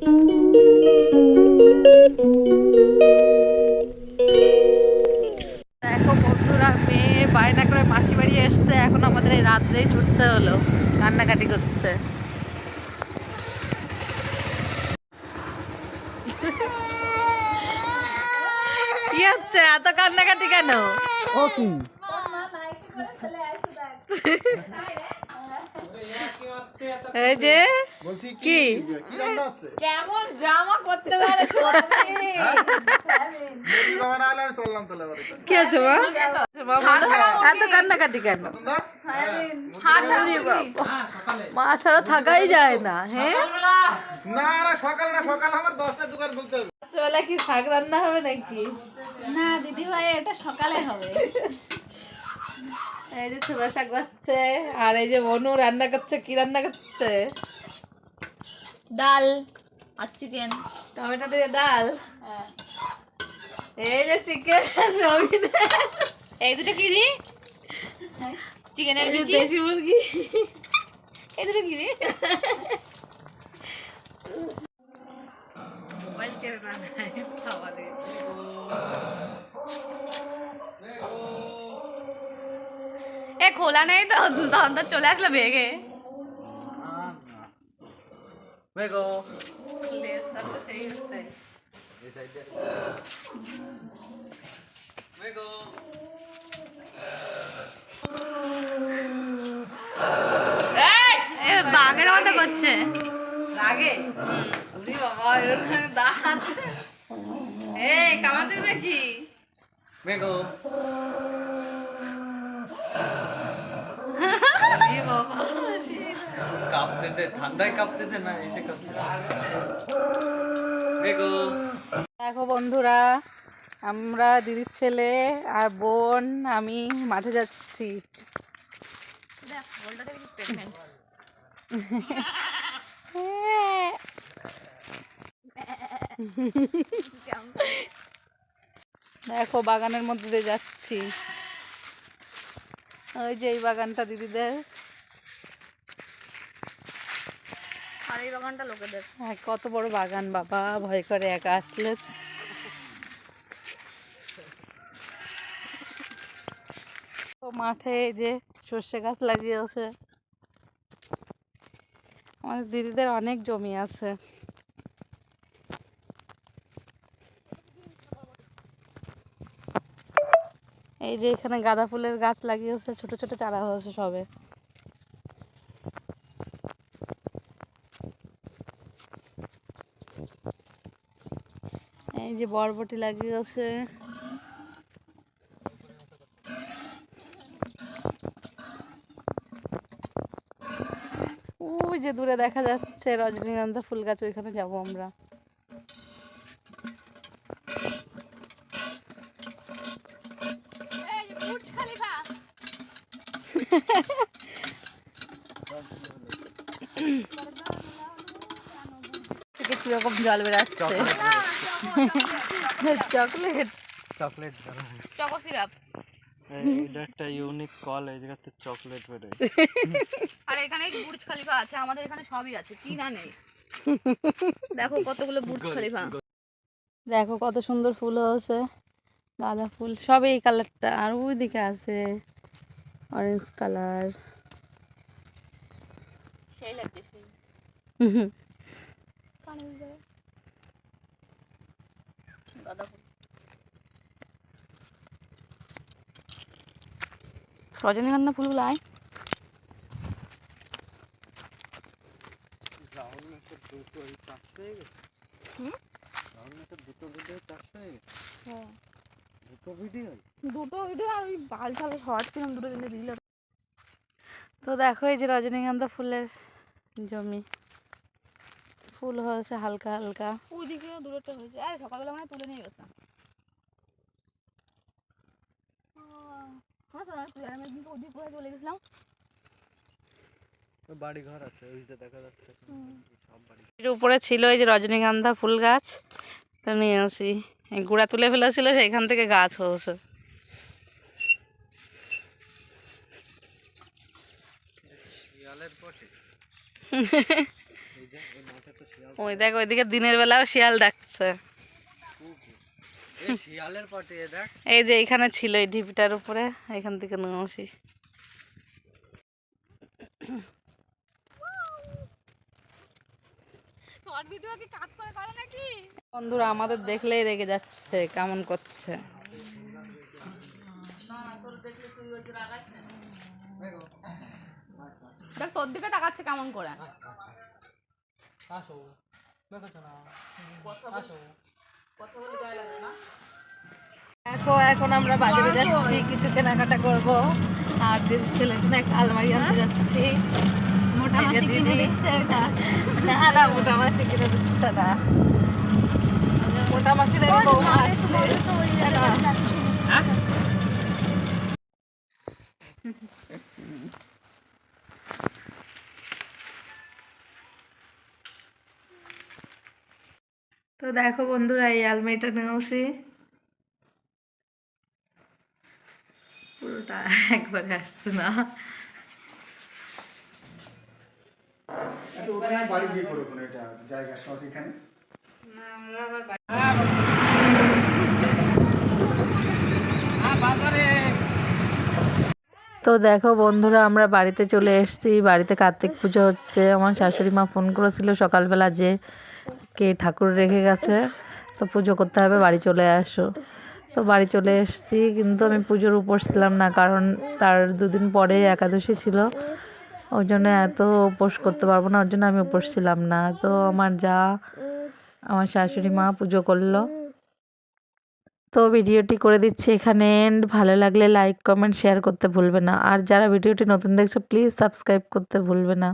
দেখো বন্ধুরা, মেয়ে বায়না করে মাসি বাড়ি এসছে, এখন আমাদের এই রাত্রেই ছুটতে হলো, কান্নাকাটি করছে। কি হচ্ছে এত কান্নাকাটি কেন? ও কি এই যে বলছি কি কি রান্না আছে? কেমন ড্রামা করতে পারে সত্যি। মুরগি বাবা না হলে আমি চললাম তাহলে বাড়ি। কি আছে মা? এত কান্নাকাটি কেন? মা ছাড়া থাকাই যায় না। হ্যাঁ, না না সকাল না, সকাল আমার 10টার দোকান খুলতে হবে। রাত্রেবেলা কি শাক রান্না হবে নাকি? না দিদি ভাই, এটা সকালে হবে। এই যে ছোলা শাক বাচ্ছে, আর এই যে বনু রান্না করছে। কি রান্না করছে? ডাল আর চিকেন। টমেটো দিয়ে ডাল। এই যে চিকেন। এই দুটো কি দি? চিকেনের বিচি। দেশি মুরগি। এই দুটো কি দি? মোবাইল কেড়ে না নেয়, খাওয়া দিয়ে। এ খোলা নেই তো, তখন তো চলে আসলো বেগে। মেগো লেজটা তো সেই হচ্ছে। এই সাইডে মেগো এ বাঘের মতো করছে। লাগে? উরি বাবা, এরকম দাঁত। এই কামাতে নাকি? মেগো উরি বাবা, কাঁপতেছে, ঠান্ডায় কাঁপতেছে না এসে কাঁপতেছে। মেগো দেখো বন্ধুরা, আমরা দিদির ছেলে আর বোন, আমি মাঠে যাচ্ছি। দেখো বাগানের মধ্যে দিয়ে যাচ্ছি। ওই যে এই বাগানটা দিদিদের। আর এই বাগানটা লোকেদের। হ্যাঁ, কত বড় বাগান বাবা, ভয় করে একা আসলে। তো মাঠে এই যে সর্ষে গাছ লাগিয়েছে। আমাদের দিদিদের অনেক জমি আছে। এই যে এখানে গাঁদা ফুলের গাছ লাগিয়েছে, ছোট ছোট চারা হয়েছে সবে। এই যে বরবটি লাগিয়েছে। ওই যে দূরে দেখা যাচ্ছে রজনীগন্ধা ফুল গাছ, ওইখানে যাবো আমরা। Burj Khalifa. থেকে কিরকম জল বেরাচ্ছে। চকলেট। Chocolate choco syrup. এটা একটা ইউনিক কল, এই জায়গাতে চকলেট বেরোয়। আর এখানে বুর্জ খলিফা আছে, আমাদের এখানে সবই আছে, কি না নেই। দেখো কতগুলো বুর্জ খলিফা। দেখো কত সুন্দর ফুল হয়েছে, গাঁদা ফুল সব এই কালারটা, আর ওই দিকে আছে অরেঞ্জ কালার। সেই লাগছে সেই। গাঁদা ফুল। রজনীগন্ধা ফুলগুলো আয়। দুটো ভিডিও আর ওই বাল ছাল শর্ট ছিলাম, দুটো দিনে দিল। তো দেখো এই যে রজনীগন্ধা ফুলের জমি, ফুল হয়েছে হালকা হালকা। ওইদিকেও দূরত্ব হয়েছে, আর সকালবেলা মানে তুলে নিয়ে গেছে। ওদিক কোথায় চলে গেছিলাম। বাড়ি ঘর আছে ওই যে দেখা যাচ্ছে সব বাড়ি। এর উপরে ছিল এই যে রজনীগন্ধা ফুল গাছ, তো নিয়ে আসি। এই গুঁড়া তুলে ফেলেছিল, সেইখান থেকে গাছ হয়েছে। শিয়ালের পটে ওই দেখ ওইদিকে দিনের বেলাও শিয়াল ডাকছে। এই শিয়ালের পাটে দেখ। এই যে এখানে ছিল এই ঢিপিটার উপরে, এখান থেকে নিয়ে আসি। বন্ধুরা আমাদের দেখলেই রেগে যাচ্ছে, কেমন করছে। দেখ তোর দিকে তাকাচ্ছে কেমন করে। দেখো এখন আমরা বাজারে যাচ্ছি, কিছু কেনাকাটা করব। আর ছেলের জন্য একটা আলমারি আনতে যাচ্ছি। মোটা মাসি কিনে দিচ্ছে এটা। না না, মোটা মাসি কিনে দিচ্ছে না। মোটা মাসির এই বৌমা আসলে তো দেখো বন্ধুরা এই আলমারিটা নিয়েছি, পুরোটা একবারে আসছে না। আচ্ছা ওখানে বাড়ি দিয়ে করো কোনো এটা জায়গা সব এখানে। তো দেখো বন্ধুরা আমরা বাড়িতে চলে এসেছি। বাড়িতে কার্তিক পুজো হচ্ছে। আমার শাশুড়ি মা ফোন করেছিল সকালবেলা যে কে ঠাকুর রেখে গেছে, তো পুজো করতে হবে, বাড়ি চলে আসো। তো বাড়ি চলে এসেছি, কিন্তু আমি পুজোর উপোস ছিলাম না, কারণ তার দুদিন পরে একাদশী ছিল। ওই জন্য এত উপোস করতে পারবো না, ওর জন্য আমি উপোস ছিলাম না। তো আমার আমার শাশুড়ি মা পুজো করলো। তো ভিডিওটি করে দিচ্ছি এখানে এন্ড। ভালো লাগলে লাইক কমেন্ট শেয়ার করতে ভুলবে না। আর যারা ভিডিওটি নতুন দেখছো প্লিজ সাবস্ক্রাইব করতে ভুলবে না।